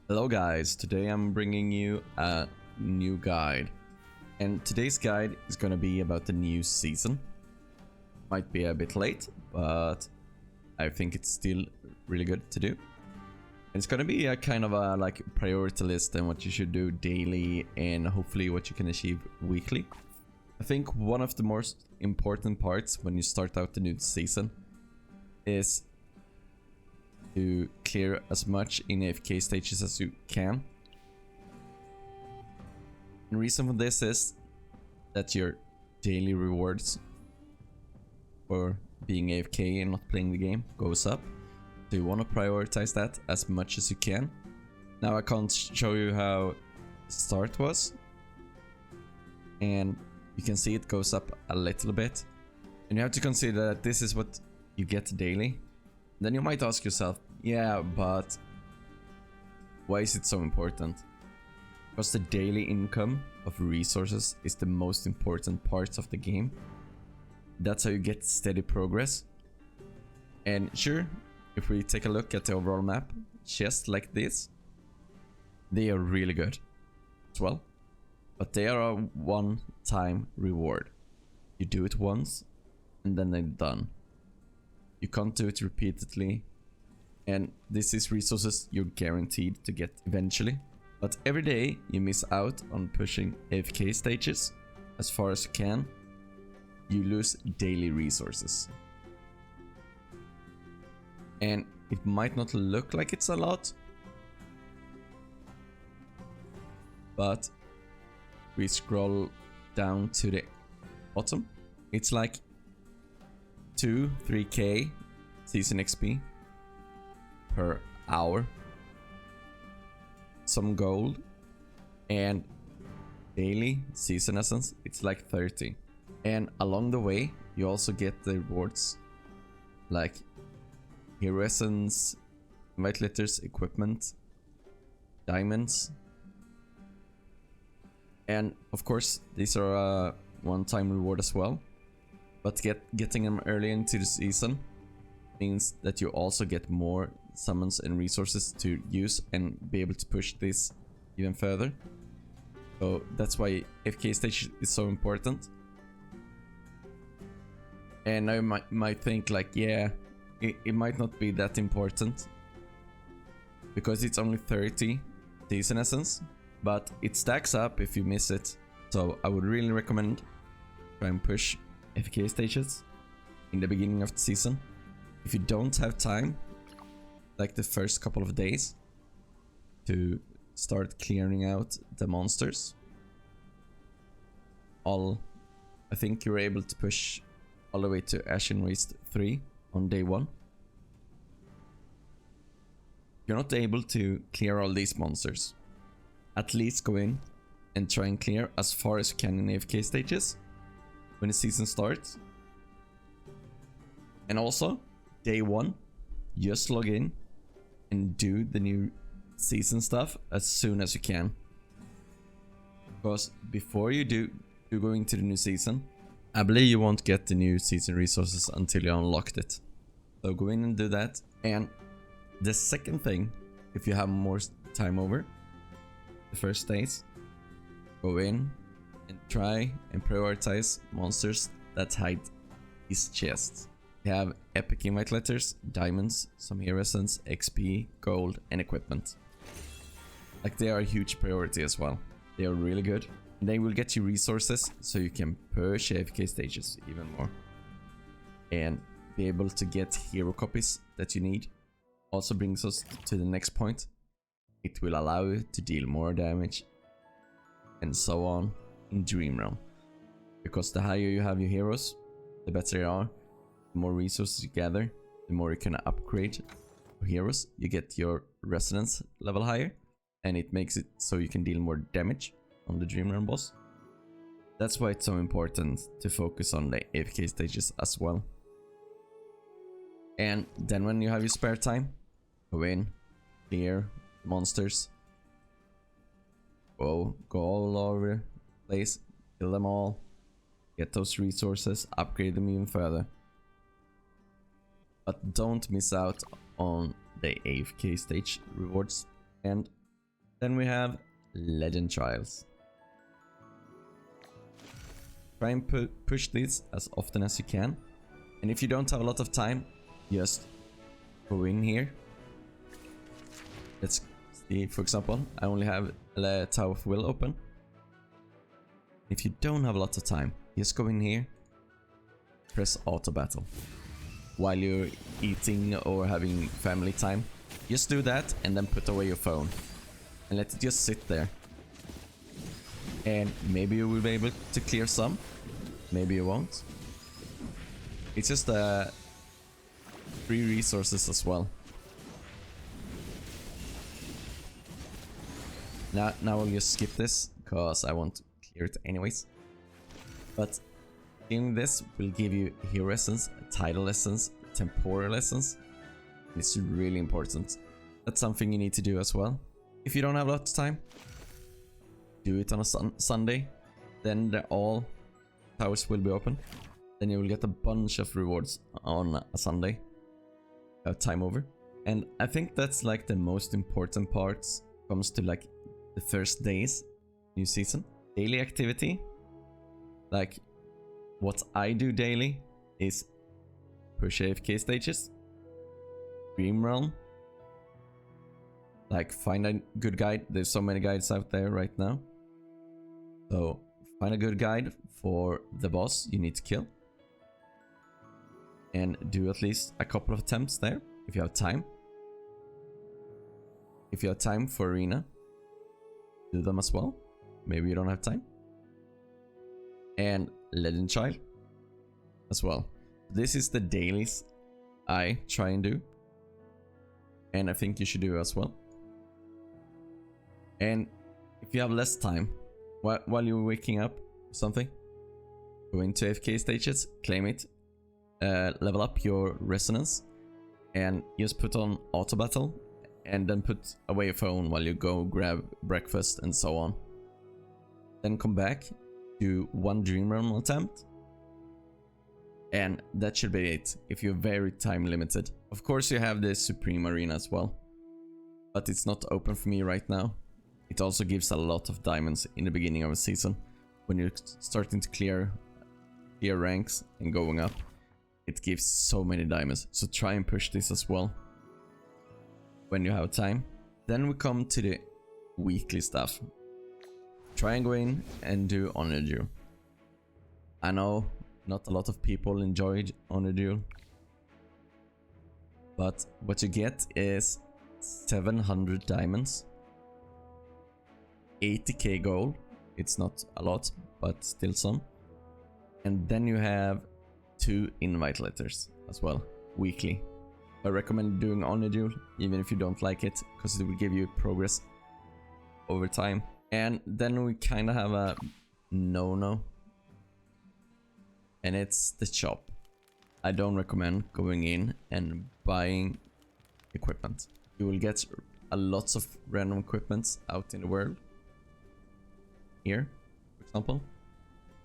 Hello guys, today I'm bringing you a new guide. And today's guide is gonna be about the new season. Might be a bit late, but I think it's still really good to do. It's gonna be a kind of a like priority list and what you should do daily and hopefully what you can achieve weekly. I think one of the most important parts when you start out the new season is to clear as much in AFK stages as you can. The reason for this is that your daily rewards for being AFK and not playing the game goes up. So you want to prioritize that as much as you can. Now I can't show you how the start was. And you can see it goes up a little bit. And you have to consider that this is what you get daily. Then you might ask yourself, yeah, but why is it so important? Because the daily income of resources is the most important part of the game. That's how you get steady progress. And sure, if we take a look at the overall map, chests like this, they are really good as well. But they are a one-time reward. You do it once and then they're done. You can't do it repeatedly, and this is resources you're guaranteed to get eventually. But every day you miss out on pushing AFK stages as far as you can, you lose daily resources. And it might not look like it's a lot, but we scroll down to the bottom, it's like 2-3k season XP per hour, some gold, and daily season essence it's like 30. And along the way you also get the rewards like hero essence, invite letters, equipment, diamonds, and of course these are a one-time reward as well. But getting them early into the season means that you also get more summons and resources to use and be able to push this even further. So that's why AFK stage is so important. And now you might think like, yeah, it might not be that important because it's only 30 season essence, but it stacks up if you miss it. So I would really recommend try and push AFK stages in the beginning of the season. If you don't have time, like the first couple of days, to start clearing out the monsters, I think you're able to push all the way to Ashen Waste 3 on day 1. You're not able to clear all these monsters. At least go in and try and clear as far as you can in AFK stages when the season starts. And also, day 1, just log in and do the new season stuff as soon as you can. Because before you do go into the new season, I believe you won't get the new season resources until you unlocked it. So go in and do that. And the second thing, if you have more time over the first days, go in and try and prioritize monsters that hide these chests. They have epic invite letters, diamonds, some hero essence, XP, gold, and equipment. Like they are a huge priority as well. They are really good. And they will get you resources so you can push AFK stages even more. And be able to get hero copies that you need. Also brings us to the next point. It will allow you to deal more damage and so on in Dream Realm, because the higher you have your heroes, the better they are. The more resources you gather, the more you can upgrade your heroes. You get your resonance level higher, and it makes it so you can deal more damage on the Dream Realm boss. That's why it's so important to focus on the AFK stages as well. And then when you have your spare time, go in, clear monsters, go all over the place, kill them all, get those resources, upgrade them even further. But don't miss out on the AFK stage rewards. And Then we have Legend Trials. Try and push these as often as you can. And if you don't have a lot of time, just go in here. Let's see, for example, I only have a Tower of Will open. If you don't have a lot of time, just go in here, press auto battle. While you're eating or having family time, just do that and then put away your phone. And let it just sit there. And maybe you will be able to clear some, maybe you won't. It's just free resources as well. Now I'll just skip this because I want to clear it anyways. But doing this will give you hero essence, title essence, temporal essence. It's really important. That's something you need to do as well. If you don't have a lot of time, do it on a Sunday. Then all towers will be open. Then you will get a bunch of rewards on a Sunday. Time over. And I think that's like the most important part. Comes to like the first days, new season. Daily activity. Like what I do daily is push AFK stages. Dream Realm. Like find a good guide. There's so many guides out there right now. So find a good guide for the boss you need to kill. And do at least a couple of attempts there if you have time. If you have time for arena, do them as well. Maybe you don't have time. And Legend Child as well. This is the dailies I try and do. And I think you should do as well. And if you have less time, while you're waking up or something, go into AFK stages, claim it, level up your resonance, and just put on auto battle, and then put away your phone while you go grab breakfast and so on. Then come back, do one Dream Realm attempt, and that should be it if you're very time limited. Of course you have the Supreme Arena as well, but it's not open for me right now. It also gives a lot of diamonds in the beginning of a season when you're starting to clear ranks and going up. It gives so many diamonds, so try and push this as well when you have time. Then we come to the weekly stuff. Try and go in and do Honor Duel. I know not a lot of people enjoyed Honor Duel, but what you get is 700 diamonds, 80k gold. It's not a lot, but still some. And then you have 2 invite letters as well, weekly. I recommend doing Honor Duel, even if you don't like it, because it will give you progress over time. And then we kind of have a no-no, and it's the shop. I don't recommend going in and buying equipment. You will get a lots of random equipment out in the world. Here, for example.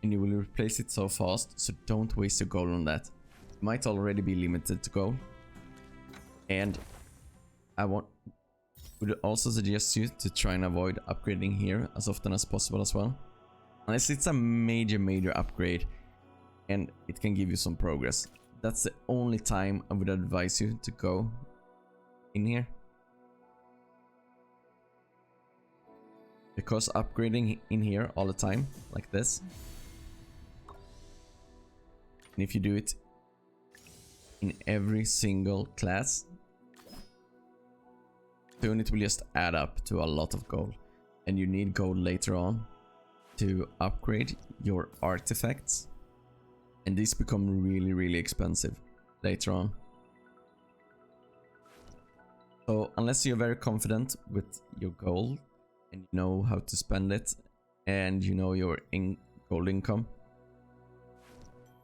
And you will replace it so fast, so don't waste your gold on that. It might already be limited to gold. And I would also suggest you to try and avoid upgrading here as often as possible as well. Unless it's a major upgrade and it can give you some progress. That's the only time I would advise you to go in here. Because upgrading in here all the time, like this, and if you do it in every single class, soon it will just add up to a lot of gold. And you need gold later on to upgrade your artifacts. And these become really expensive later on. So unless you're very confident with your gold, and you know how to spend it, and you know your gold income,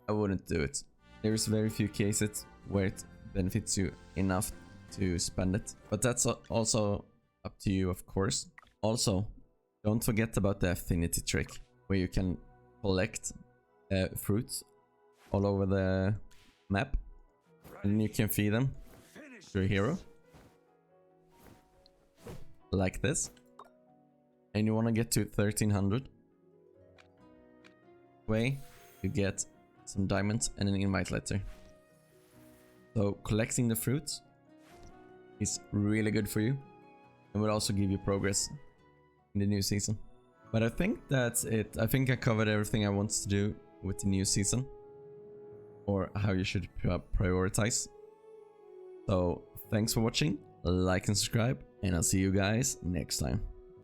I wouldn't do it. There's very few cases where it benefits you enough to spend it, but that's also up to you, of course. Also, don't forget about the Affinity Trick, where you can collect fruits all over the map, and you can feed them to your hero, like this. and you want to get to 1300 way, you get some diamonds and an invite letter. So collecting the fruits is really good for you and will also give you progress in the new season. But I think that's it. I think I covered everything I wanted to do with the new season, or how you should prioritize. So thanks for watching, like and subscribe, and I'll see you guys next time.